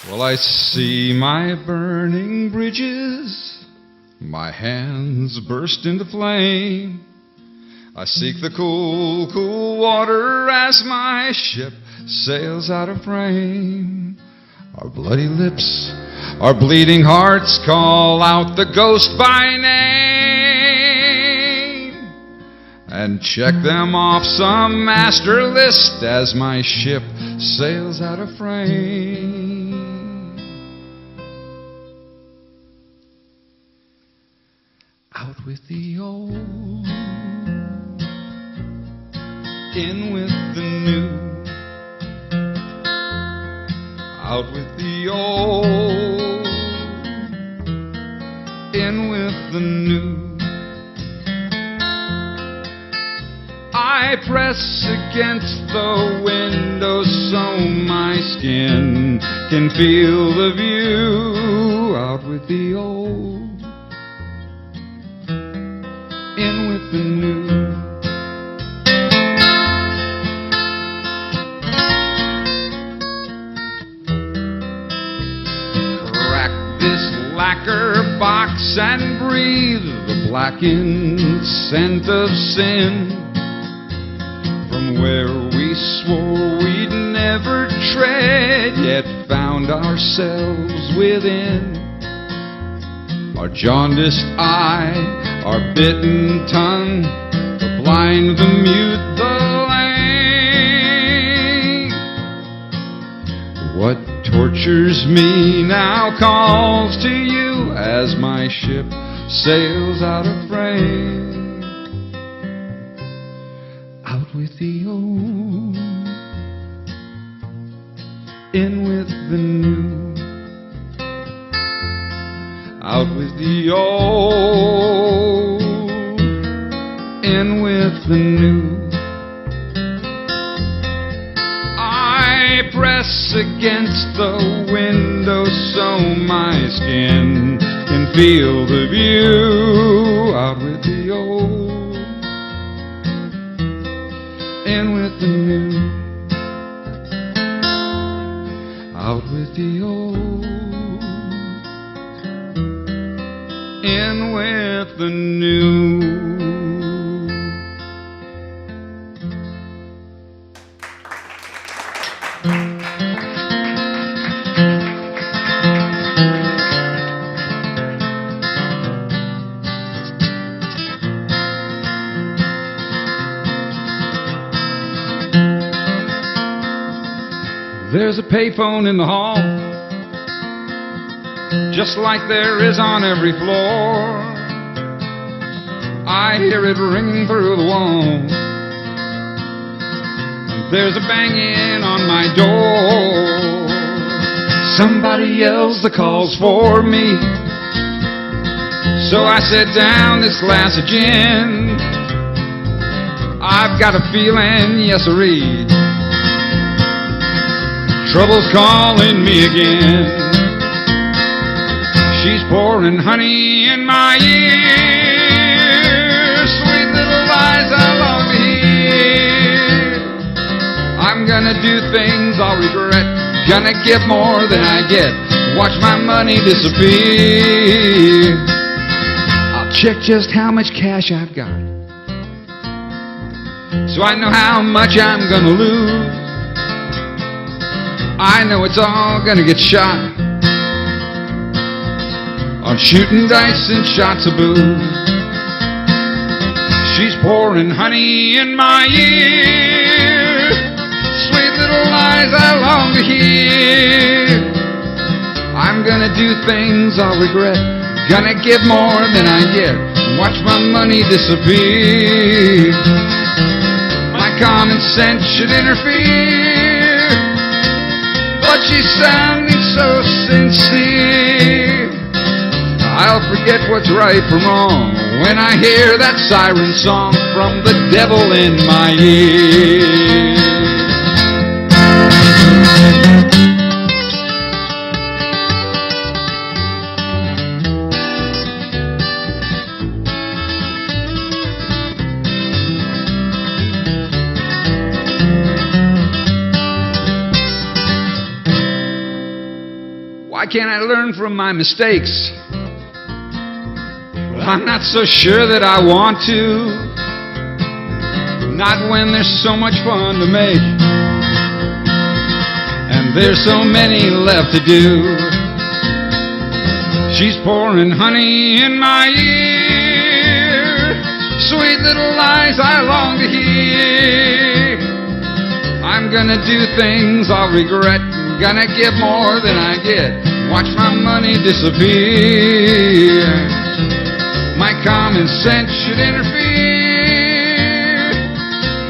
Well, I see my burning bridges, my hands burst into flame. I seek the cool, cool water as my ship sails out of frame. Our bloody lips, our bleeding hearts call out the ghost by name and check them off some master list as my ship sails out of frame. Out with the old, in with the new. Out with the old, in with the new. I press against the window so my skin can feel the view. Out with the old, in with the new. Crack this lacquer box and breathe the blackened scent of sin. From where we swore we'd never tread, yet found ourselves within. Our jaundiced eye, our bitten tongue, the blind, the mute, the lame. What tortures me now calls to you as my ship sails out of frame. Out with the old, in with the new. Out with the old, in with the new. I press against the window so my skin can feel the view. Out with the old, in with the new. Out with the old, in with the new. There's a payphone in the hall, just like there is on every floor. I hear it ringing through the walls. There's a banging on my door. Somebody yells the calls for me. So I set down this glass of gin. I've got a feeling, yes-sirree, trouble's calling me again. She's pouring honey in my ear. Sweet little lies I long to hear. I'm gonna do things I'll regret. Gonna get more than I get. Watch my money disappear. I'll check just how much cash I've got, so I know how much I'm gonna lose. I know it's all gonna get shot on shooting dice and shots of booze. She's pouring honey in my ear. Sweet little lies I long to hear. I'm gonna do things I'll regret. Gonna give more than I get. Watch my money disappear. My common sense should interfere, but she's sounding so sincere. I'll forget what's right from wrong when I hear that siren song from the devil in my ear. Why can't I learn from my mistakes? Well, I'm not so sure that I want to. Not when there's so much fun to make, and there's so many left to do. She's pouring honey in my ear, sweet little lies I long to hear. I'm gonna do things I'll regret, gonna give more than I get, watch my money disappear. My common sense should interfere,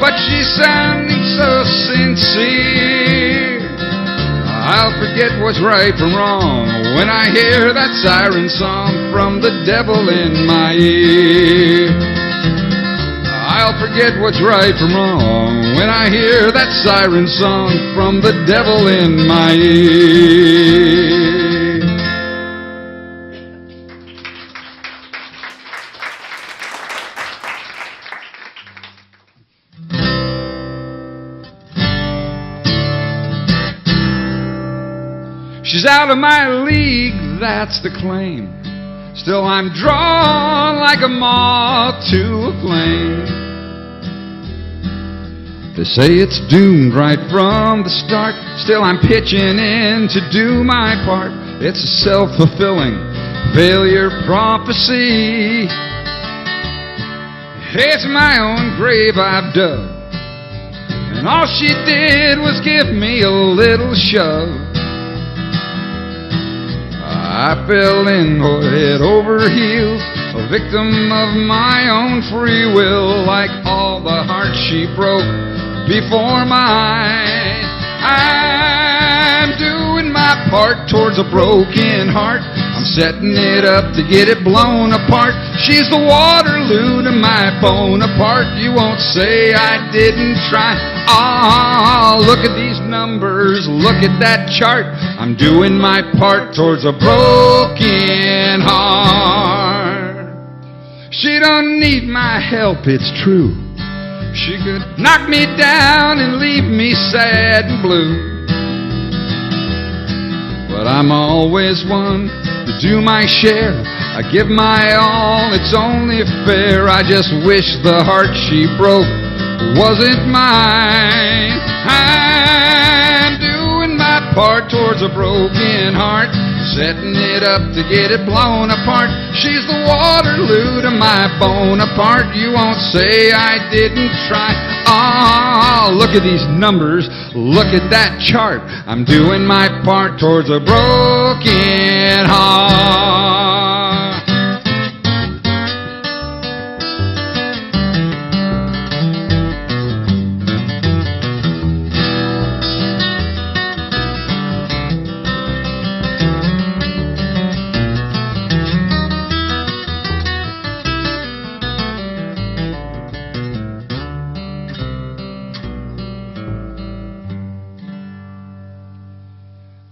but she's sounding so sincere. I'll forget what's right from wrong when I hear that siren song from the devil in my ear. I'll forget what's right from wrong when I hear that siren song from the devil in my ear. She's out of my league, that's the claim. Still I'm drawn like a moth to a flame. They say it's doomed right from the start. Still I'm pitching in to do my part. It's a self-fulfilling failure prophecy. It's my own grave I've dug, and all she did was give me a little shove. I fell in head over heels, a victim of my own free will, like all the hearts she broke before mine. I'm doing my part towards a broken heart. I'm setting it up to get it blown apart. She's the Waterloo to my Bonaparte. You won't say I didn't try. Oh, look at these numbers, look at that chart. I'm doing my part towards a broken heart. She don't need my help, it's true. She could knock me down and leave me sad and blue. But I'm always one to do my share. I give my all, it's only fair. I just wish the heart she broke wasn't mine. I'm doing my part towards a broken heart, setting it up to get it blown apart. She's the Waterloo to my Bonaparte. You won't say I didn't try. Oh, look at these numbers, look at that chart. I'm doing my part towards a broken heart.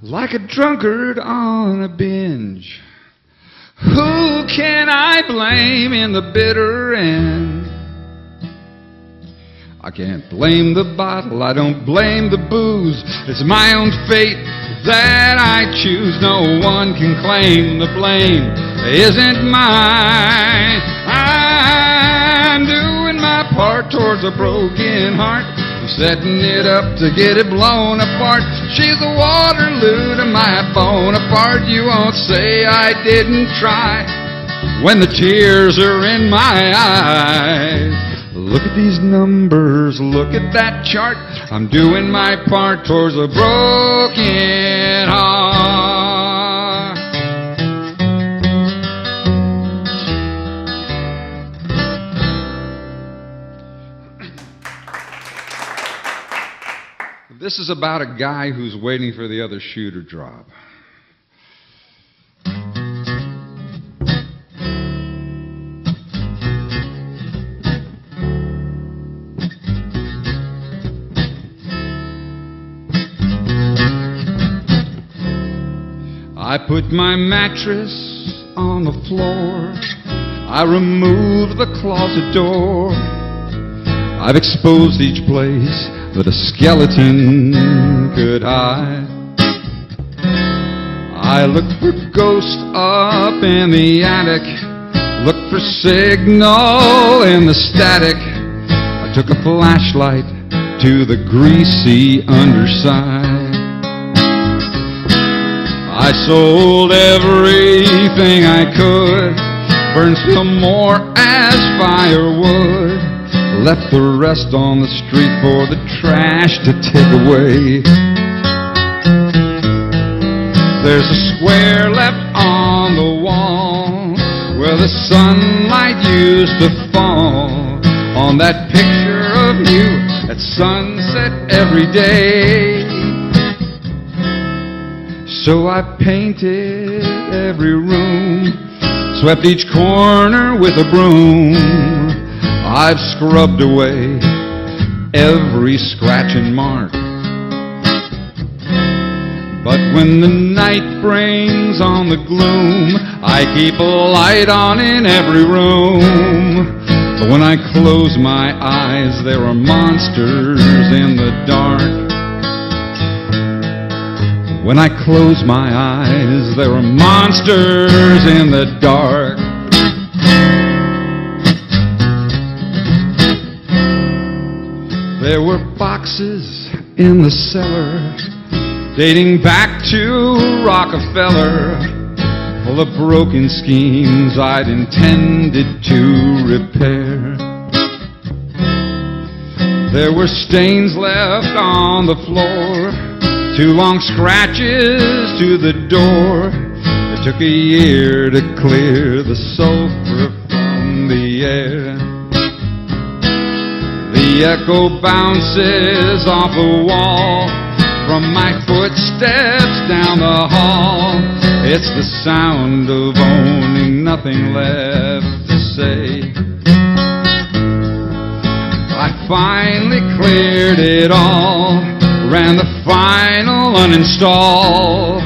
Like a drunkard on a binge, who can I blame in the bitter end? I can't blame the bottle, I don't blame the booze. It's my own fate that I choose. No one can claim the blame isn't mine. I'm doing my part towards a broken heart, setting it up to get it blown apart. She's the Waterloo to my Bonaparte. You won't say I didn't try when the tears are in my eyes. Look at these numbers, look at that chart. I'm doing my part towards a broken heart. This is about a guy who's waiting for the other shoe to drop. I put my mattress on the floor. I removed the closet door. I've exposed each place that a skeleton could hide. I looked for ghosts up in the attic, looked for signal in the static. I took a flashlight to the greasy underside. I sold everything I could, burned some more as firewood, left the rest on the street for the trash to take away. There's a square left on the wall where the sunlight used to fall on that picture of you at sunset every day. So I painted every room, swept each corner with a broom. I've scrubbed away every scratch and mark. But when the night brings on the gloom, I keep a light on in every room. But when I close my eyes, there are monsters in the dark. When I close my eyes, there are monsters in the dark. There were boxes in the cellar dating back to Rockefeller, full of broken schemes I'd intended to repair. There were stains left on the floor, 2 long scratches to the door. It took a year to clear the sulfur from the air. The echo bounces off the wall from my footsteps down the hall. It's the sound of owning nothing left to say. I finally cleared it all, ran the final uninstall,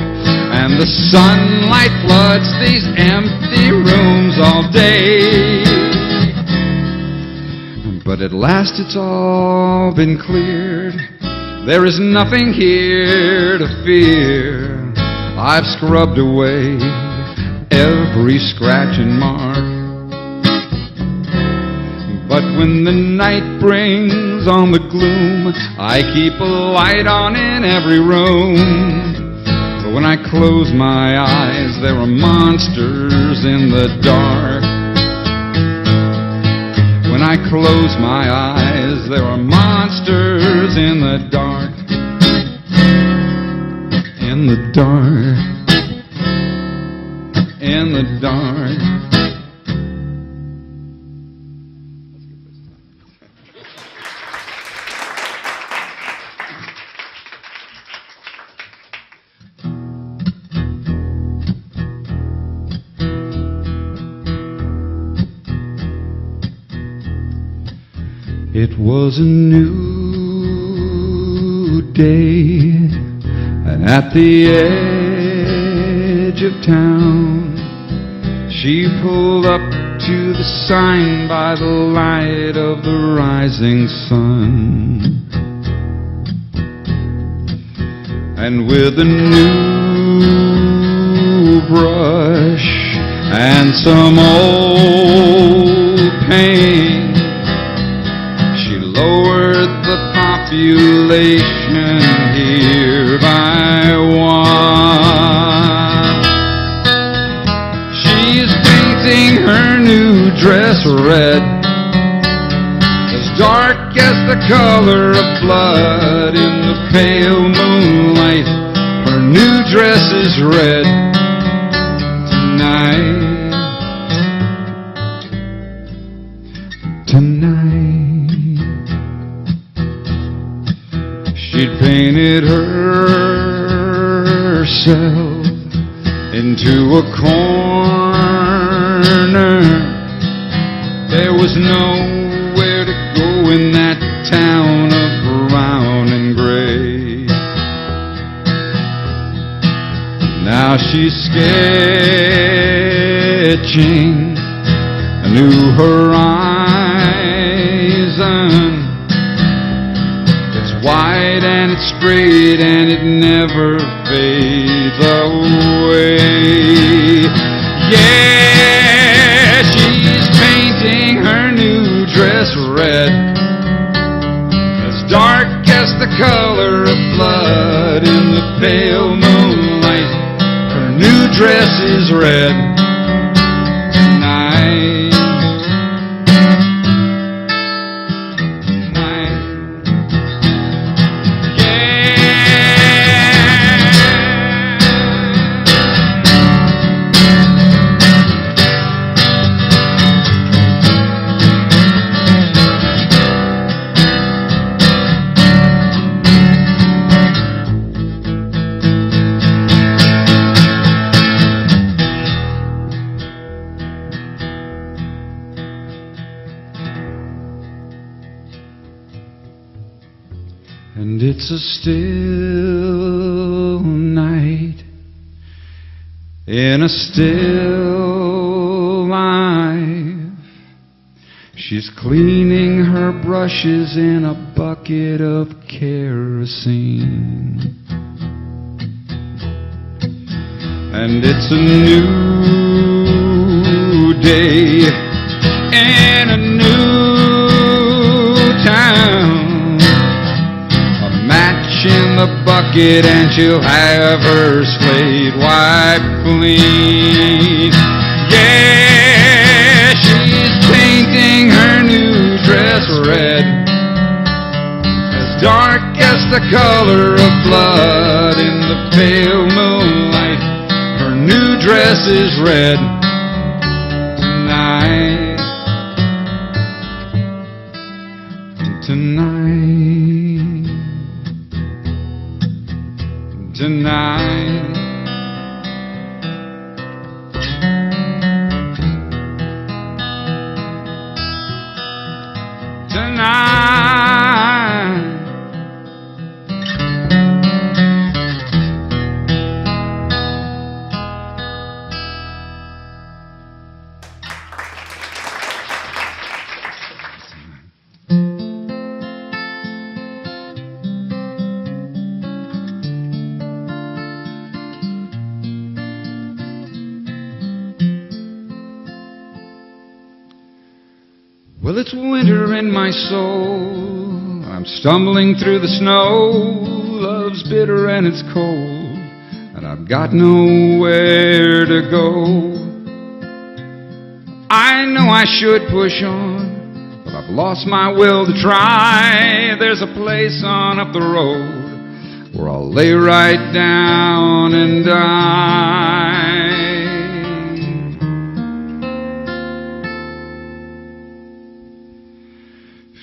and the sunlight floods these empty rooms all day. But at last it's all been cleared. There is nothing here to fear. I've scrubbed away every scratch and mark. But when the night brings on the gloom, I keep a light on in every room. But when I close my eyes, there are monsters in the dark. When I close my eyes, there are monsters in the dark. In the dark. In the dark. It was a new day, and at the edge of town, she pulled up to the sign by the light of the rising sun. And with a new brush and some old paint, lowered the population here by 1. She's painting her new dress red, as dark as the color of blood in the pale moonlight. Her new dress is red tonight. Tonight. She'd painted herself into a corner. There was nowhere to go in that town of brown and gray. Now she's sketching a new horizon. wide and it's straight and it never fades away. Yeah, she's painting her new dress red, as dark as the color of blood in the pale moonlight. Her new dress is red tonight. And it's a still night in a still life. She's cleaning her brushes in a bucket of kerosene. And it's a new day in a new town. In the bucket and she'll have her slate wiped clean. Yeah, she's painting her new dress red, as dark as the color of blood in the pale moonlight. Her new dress is red tonight. Tonight. Tonight, tonight. Well, it's winter in my soul. I'm stumbling through the snow. Love's bitter and it's cold, and I've got nowhere to go. I know I should push on, but I've lost my will to try. There's a place on up the road where I'll lay right down and die.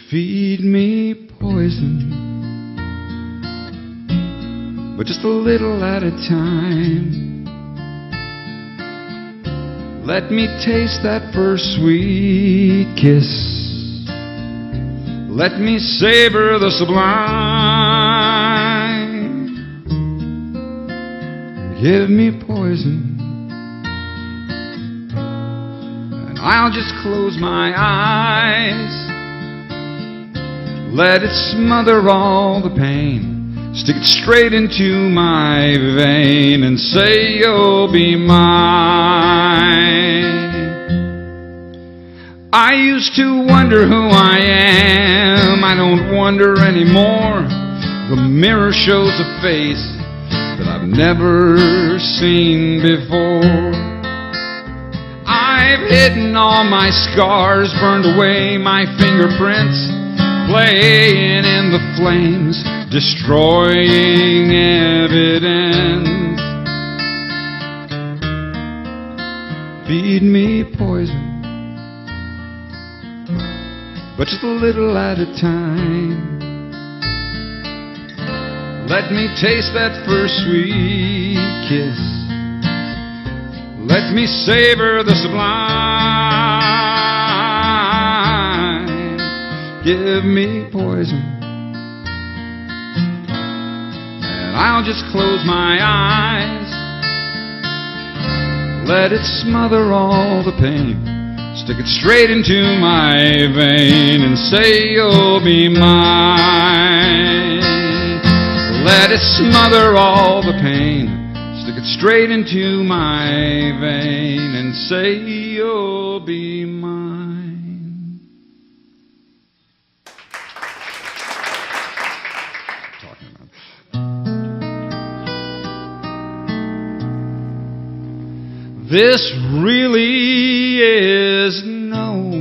Feed me poison, but just a little at a time. Let me taste that first sweet kiss. Let me savor the sublime. Give me poison, and I'll just close my eyes. Let it smother all the pain, stick it straight into my vein and say you'll be mine. I used to wonder who I am, I don't wonder anymore. The mirror shows a face that I've never seen before. I've hidden all my scars, burned away my fingerprints, playing in the flames, destroying evidence. Feed me poison, but just a little at a time. Let me taste that first sweet kiss. Let me savor the sublime. Give me poison, and I'll just close my eyes. Let it smother all the pain, stick it straight into my vein and say you'll be mine. let it smother all the pain. Stick it straight into my vein and say you'll be mine. Talking about this really is nowhere.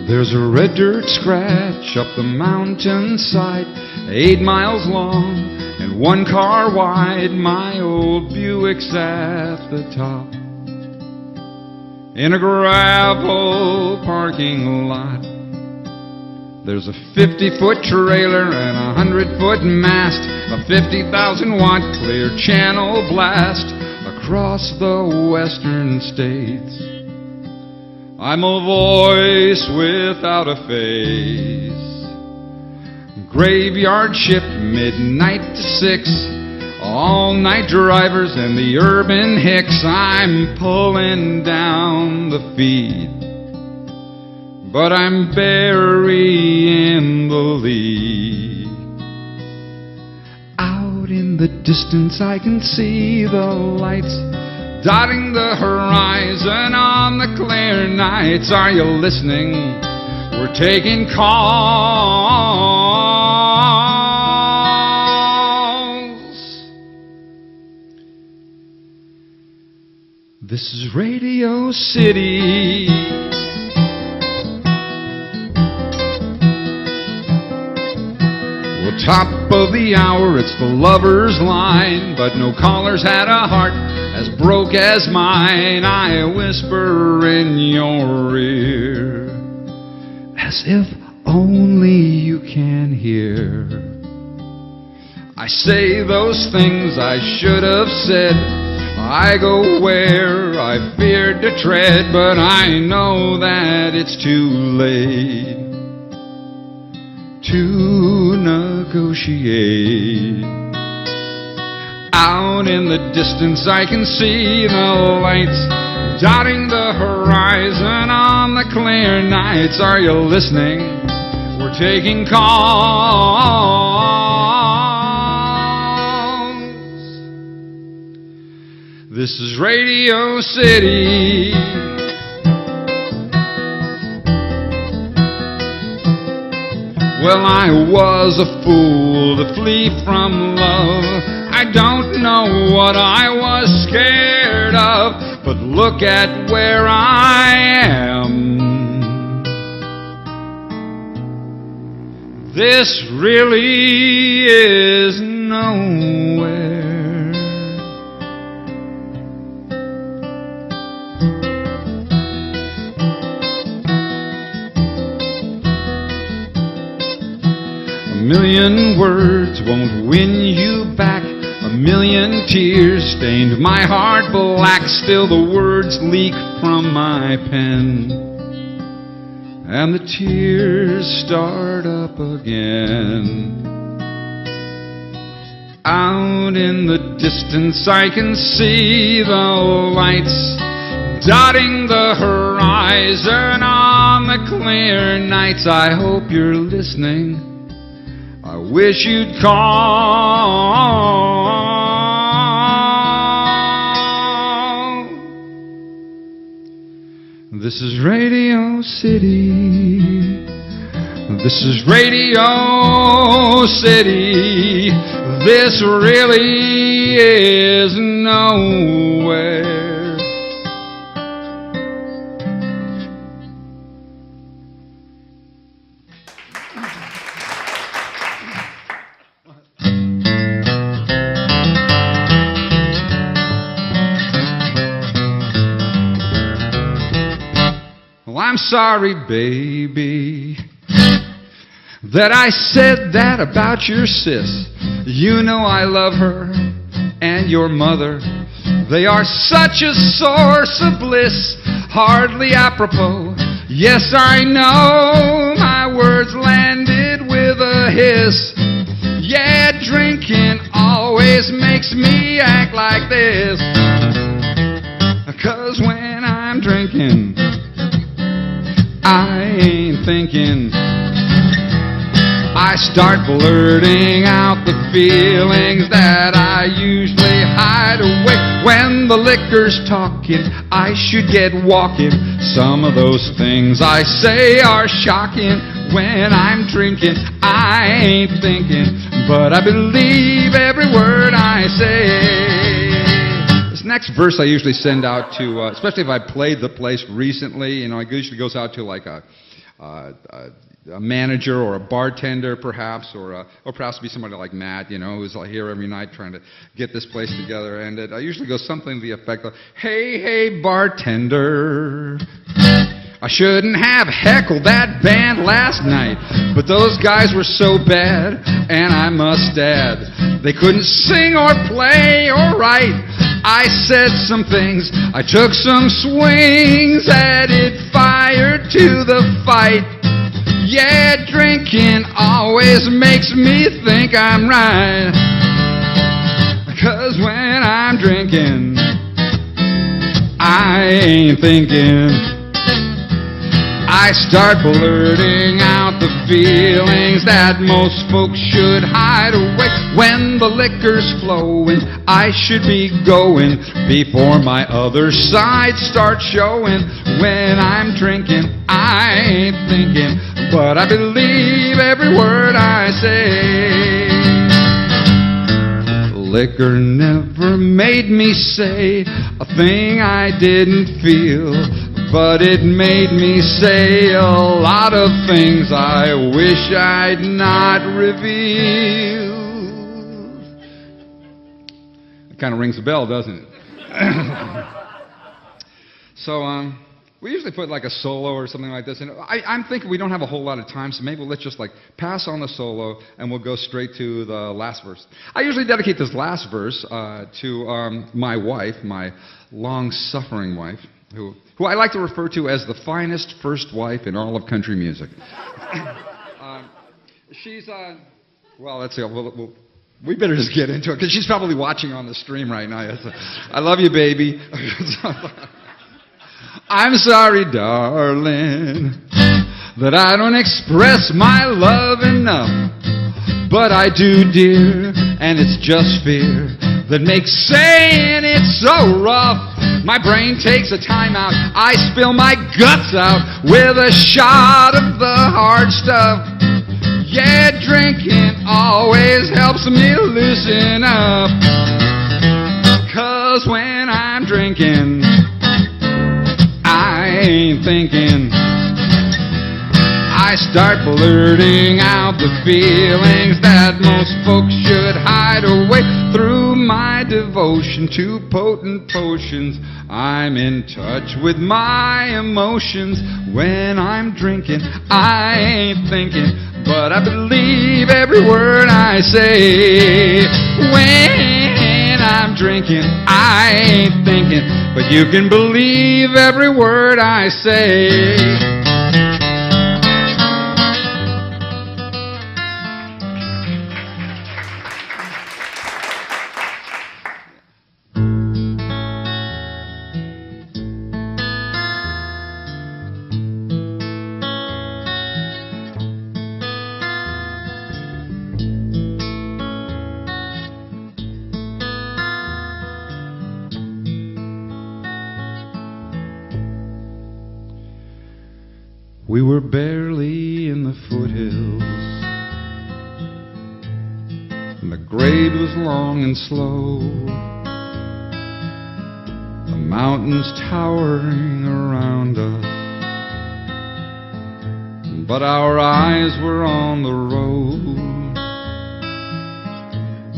There's a red dirt scratch up the mountainside, 8 miles long and 1 car wide. My old Buick's at the top, in a gravel parking lot. There's a 50-foot trailer and a 100-foot mast, a 50,000-watt clear channel blast across the western states. I'm a voice without a face. Graveyard shift, midnight to 6. All-night drivers and the urban hicks. I'm pulling down the feed, but I'm burying the lead. Out in the distance I can see the lights dotting the horizon on the clear nights. Are you listening? We're taking calls. This is Radio City. Well, top of the hour, it's the lover's line, but no caller's had a heart as broke as mine. I whisper in your ear, as if only you can hear. I say those things I should have said. I go where I feared to tread, but I know that it's too late to negotiate. Out in the distance I can see the lights dotting the horizon on the clear nights. Are you listening? We're taking calls. This is Radio City. Well, I was a fool to flee from love. I don't know what I was scared of, but look at where I am. This really is nowhere. A million words won't win you back. A million tears stained my heart black. Still the words leak from my pen, and the tears start up again. Out in the distance I can see the lights dotting the horizon on the clear nights. I hope you're listening. I wish you'd call. This is Radio City. This is Radio City. This really is nowhere. I'm sorry, baby, that I said that about your sis. You know I love her and your mother. They are such a source of bliss, hardly apropos. Yes, I know my words landed with a hiss. Yeah, drinking always makes me act like this. drinking, I ain't thinking. I start blurting out the feelings that I usually hide away. When the liquor's talking, I should get walking. Some of those things I say are shocking. When I'm drinking, I ain't thinking, but I believe every word I say. This next verse I usually send out to, especially if I played the place recently, you know, it usually goes out to like a manager or a bartender, perhaps, or perhaps be somebody like Matt, you know, who's here every night trying to get this place together. And it usually goes something to the effect of, "Hey, hey, bartender, I shouldn't have heckled that band last night, but those guys were so bad, and I must add, they couldn't sing or play or write. I said some things, I took some swings, added fire to the fight. Yeah, drinking always makes me think I'm right, 'cause when I'm drinking, I ain't thinking. I start blurting out the feelings that most folks should hide away. When the liquor's flowing, I should be going before my other side starts showing. When I'm drinking, I ain't thinking, but I believe every word I say. Liquor never made me say a thing I didn't feel, but it made me say a lot of things I wish I'd not revealed. It kind of rings a bell, doesn't it? So, we usually put like a solo or something like this, and I'm thinking we don't have a whole lot of time, so maybe let's just like pass on the solo and we'll go straight to the last verse. I usually dedicate this last verse to my wife, my long-suffering wife, who I like to refer to as the finest first wife in all of country music. She's, well, let's see, we better just get into it, because she's probably watching on the stream right now. I love you, baby. I'm sorry, darling, that I don't express my love enough, but I do, dear, and it's just fear that makes saying it so rough. My brain takes a time out, I spill my guts out with a shot of the hard stuff. Yeah, drinking always helps me loosen up, 'cause when I'm drinking, I ain't thinking. I start blurting out the feelings that most folks should hide away. Through my devotion to potent potions, I'm in touch with my emotions. When I'm drinking, I ain't thinking, but I believe every word I say. When I'm drinking, I ain't thinking, but you can believe every word I say. We were barely in the foothills, and the grade was long and slow, the mountains towering around us, but our eyes were on the road.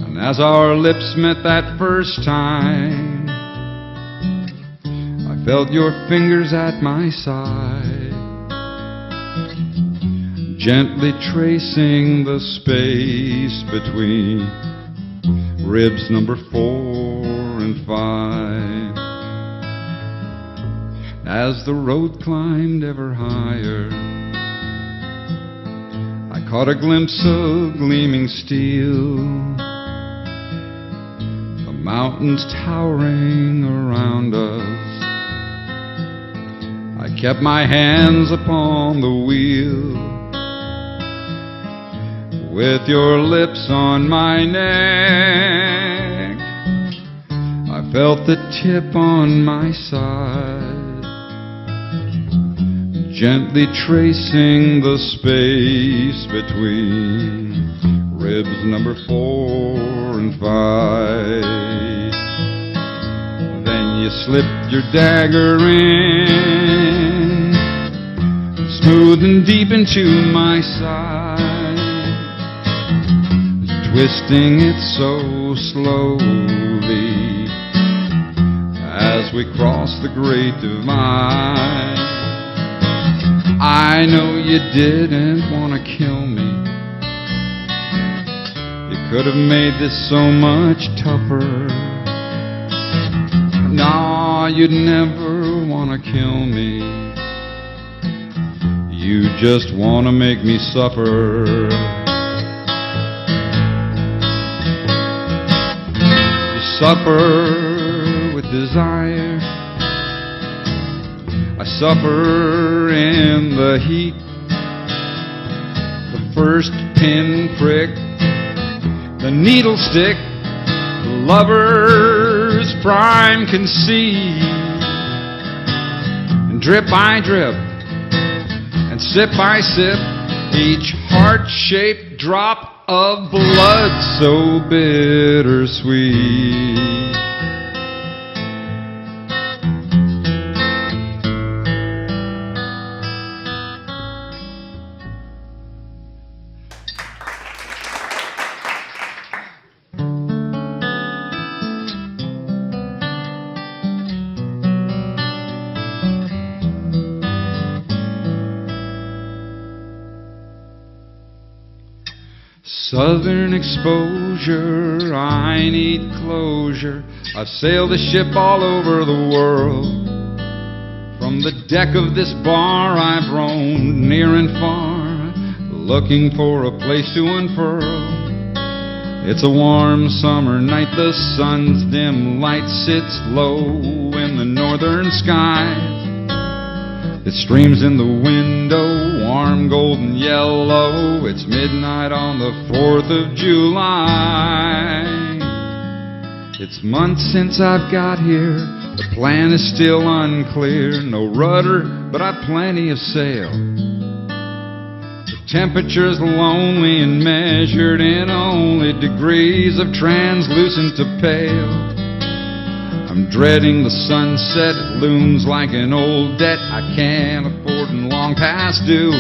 And as our lips met that first time, I felt your fingers at my side, gently tracing the space between ribs number 4 and 5. As the road climbed ever higher, I caught a glimpse of gleaming steel, the mountains towering around us, I kept my hands upon the wheel, with your lips on my neck. I felt the tip on my side, gently tracing the space between ribs number 4 and 5. Then you slipped your dagger in, smooth and deep into my side, twisting it so slowly as we crossed the great divide. I know you didn't want to kill me. You could have made this so much tougher. No, you'd never want to kill me. You just want to make me suffer. You suffer with desire. I suffer in the heat. The first pin prick, the needle stick, the lover's prime conceit. And drip by drip, and sip by sip, each heart-shaped drop of blood so bittersweet. Southern exposure, I need closure. I've sailed a ship all over the world. From the deck of this bar I've roamed near and far, looking for a place to unfurl. It's a warm summer night, the sun's dim light sits low in the northern skies. It streams in the window, warm golden yellow. It's midnight on the 4th of July. It's months since I've got here. The plan is still unclear. No rudder, but I've plenty of sail. The temperature's lonely and measured in only degrees of translucent to pale. I'm dreading the sunset, it looms like an old debt I can't afford and long past due.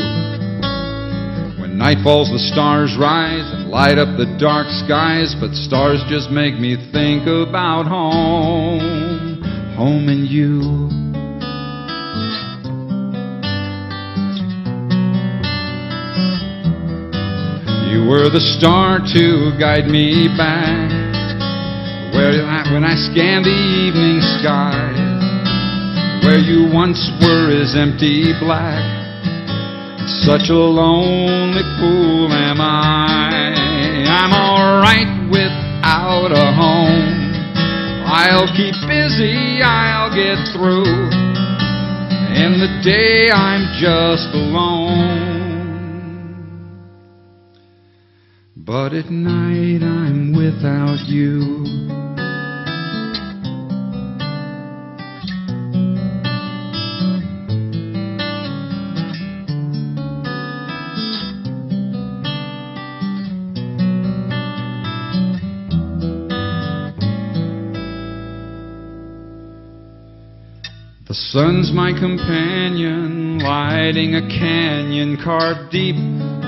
When night falls, the stars rise and light up the dark skies, but stars just make me think about home, home and you. You were the star to guide me back, when I scan the evening skies, where you once were is empty black. Such a lonely fool am I. I'm alright without a home. I'll keep busy, I'll get through. In the day I'm just alone, but at night I'm without you. The sun's my companion, lighting a canyon carved deep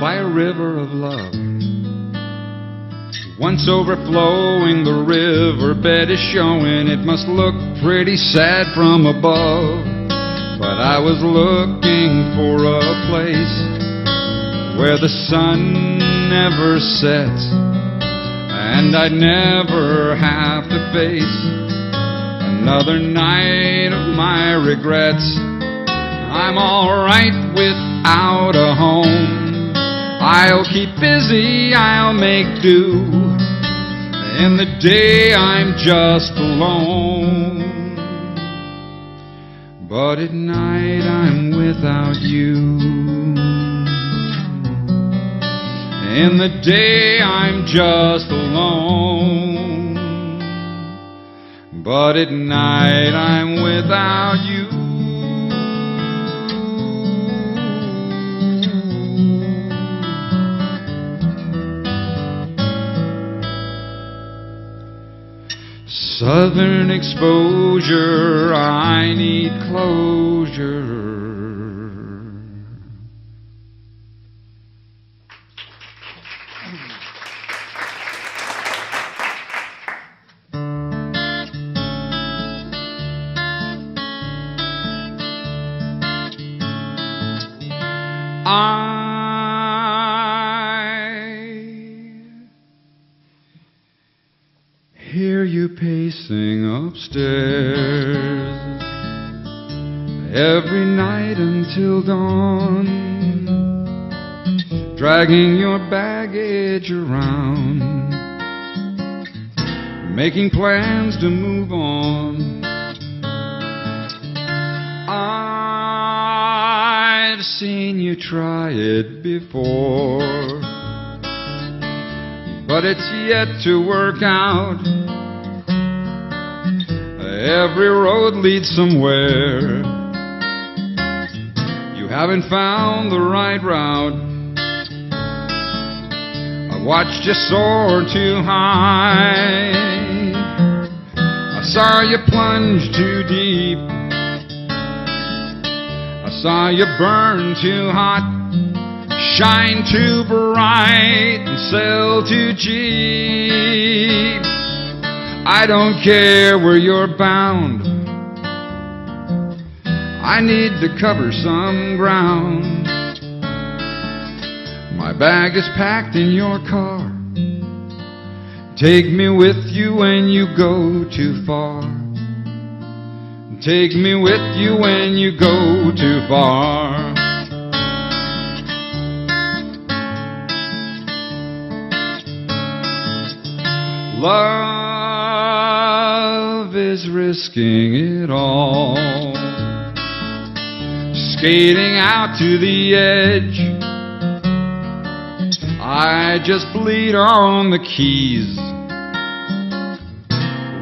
by a river of love. Once overflowing, the riverbed is showing it must look pretty sad from above. But I was looking for a place where the sun never sets, and I'd never have to face another night of my regrets. I'm alright without a home. I'll keep busy, I'll make do. In the day I'm just alone, but at night I'm without you. In the day I'm just alone, but at night I'm without you. Southern exposure, I need closure. Hear you pacing upstairs every night until dawn, dragging your baggage around, making plans to move on. I've seen you try it before, but it's yet to work out. Every road leads somewhere. You haven't found the right route. I watched you soar too high. I saw you plunge too deep. I saw you burn too hot, shine too bright, and sell too cheap. I don't care where you're bound. I need to cover some ground. My bag is packed in your car. Take me with you when you go too far. Take me with you when you go too far. Love is risking it all, skating out to the edge. I just bleed on the keys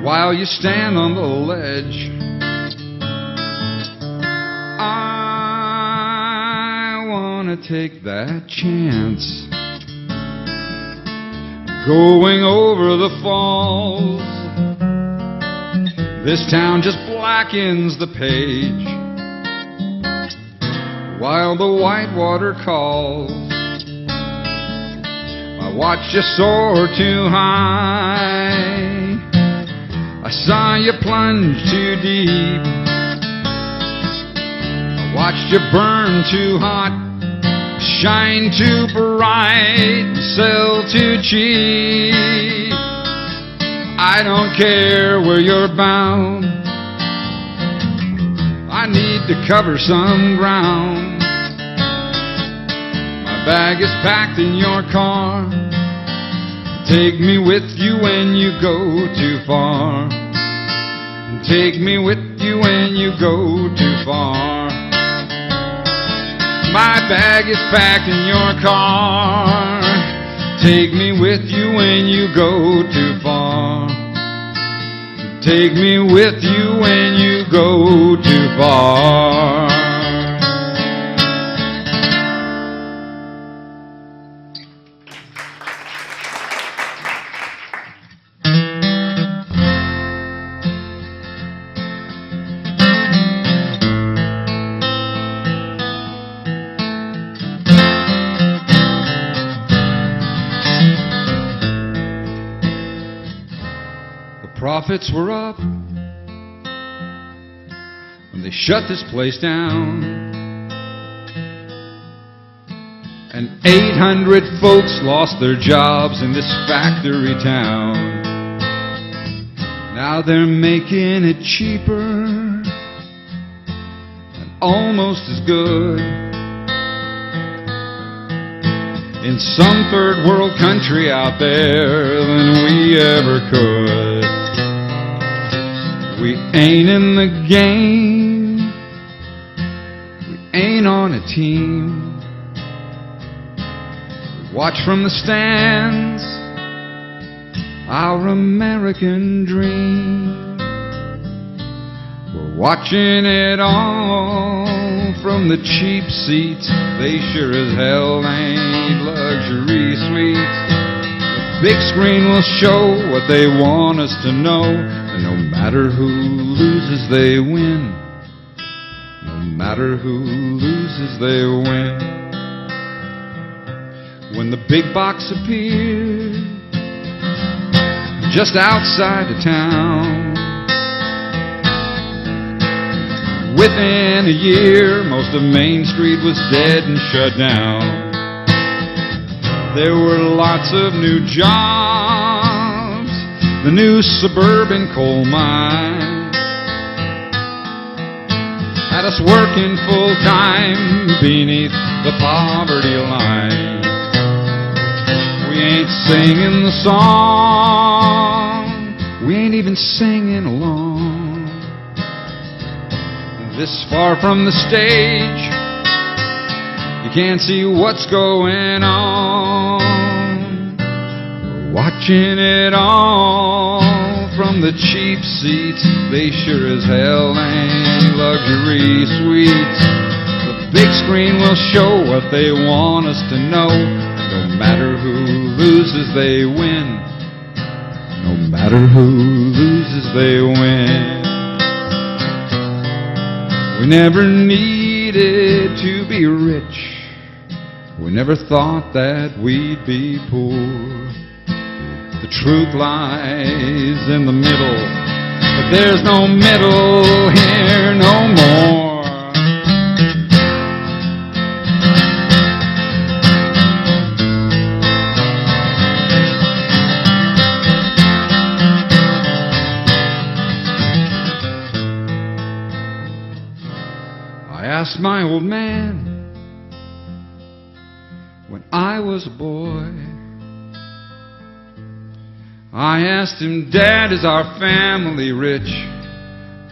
while you stand on the ledge. I wanna take that chance, going over the falls. This town just blackens the page while the white water calls. I watched you soar too high. I saw you plunge too deep. I watched you burn too hot, shine too bright, sell too cheap. I don't care where you're bound. I need to cover some ground. My bag is packed in your car. Take me with you when you go too far. Take me with you when you go too far. My bag is packed in your car. Take me with you when you go too far. Take me with you when you go too far. Profits were up when they shut this place down, and 800 folks lost their jobs in this factory town. Now they're making it cheaper and almost as good in some third world country out there than we ever could. We ain't in the game rooting on a team. Watch from the stands our American dream. We're watching it all from the cheap seats. They sure as hell ain't luxury suites. The big screen will show what they want us to know, and no matter who loses, they win. No matter who loses, they win. When the big box appeared just outside of town, within a year most of Main Street was dead and shut down. There were lots of new jobs, the new suburban coal mine had us working full time beneath the poverty line. We ain't singing the song, we ain't even singing along. This far from the stage, you can't see what's going on. We're watching it all from the cheap seats. They sure as hell ain't luxury suites. The big screen will show what they want us to know. No matter who loses, they win. No matter who loses, they win. We never needed to be rich. We never thought that we'd be poor. The truth lies in the middle, but there's no middle here no more. I asked my old man when I was a boy, I asked him, Dad, is our family rich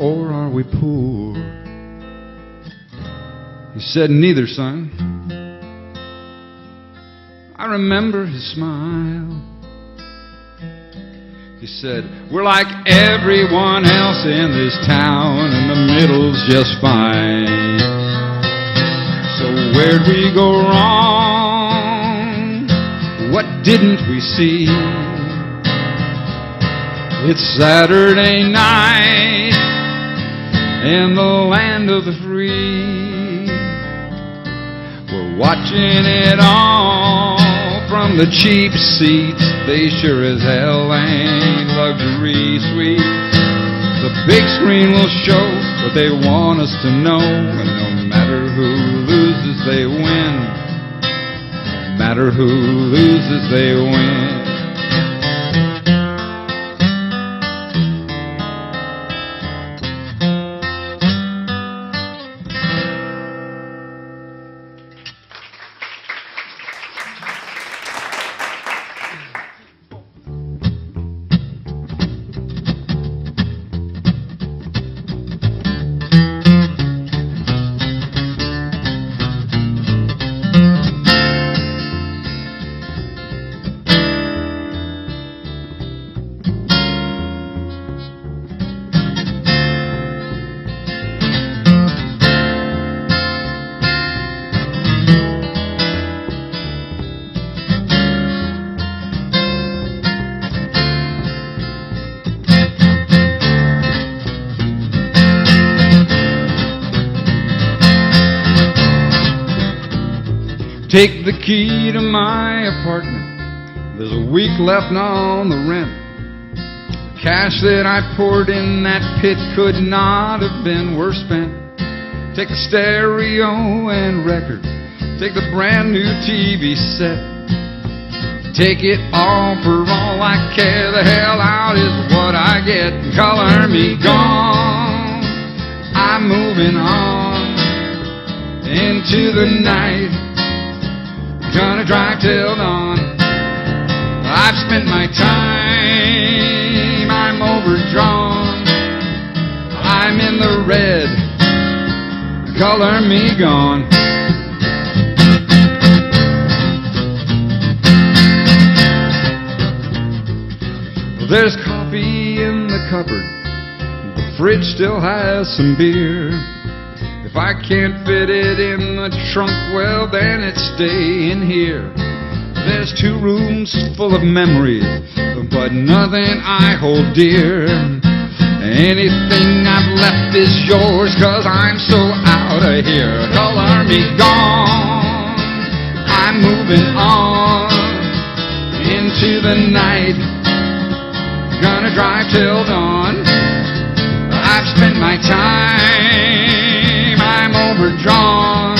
or are we poor? He said, neither, son. I remember his smile. He said, we're like everyone else in this town, and the middle's just fine. So where'd we go wrong? What didn't we see? It's Saturday night in the land of the free. We're watching it all from the cheap seats. They sure as hell ain't luxury suites. The big screen will show what they want us to know, and no matter who loses, they win. No matter who loses, they win. Take the key to my apartment. There's a week left on the rent. The cash that I poured in that pit could not have been worse spent. Take the stereo and records. Take the brand new TV set. Take it all for all I care. The hell out is what I get. Color me gone. I'm moving on into the night. Gonna drive till dawn. I've spent my time, I'm overdrawn. I'm in the red, color me gone. There's coffee in the cupboard, the fridge still has some beer. If I can't fit it in the trunk, well then it's staying here. There's 2 rooms full of memories, but nothing I hold dear. Anything I've left is yours, 'cause I'm so out of here. Color me gone, I'm moving on into the night. Gonna drive till dawn. I've spent my time, I'm overdrawn.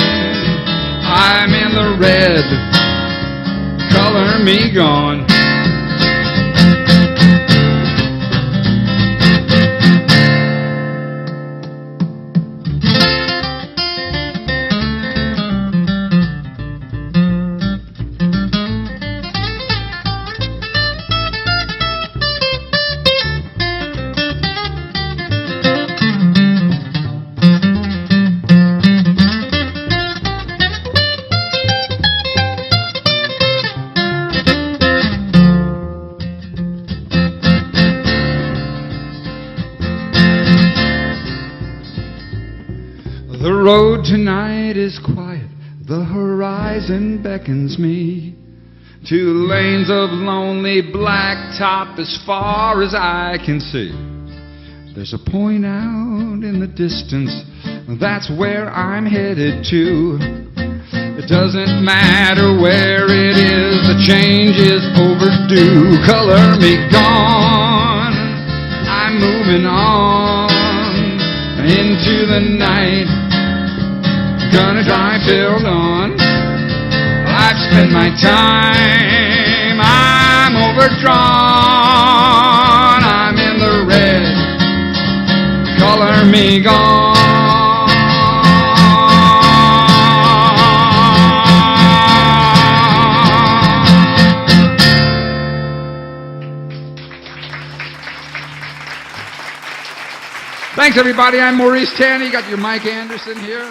I'm in the red, color me gone. The road tonight is quiet, the horizon beckons me. 2 lanes of lonely blacktop as far as I can see. There's a point out in the distance, that's where I'm headed to. It doesn't matter where it is, the change is overdue. Color me gone, I'm moving on into the night. Gonna drive till dawn. I've spent my time, I'm overdrawn. I'm in the red, color me gone. Thanks everybody, I'm Maurice Tani. You got your Mike Anderson here.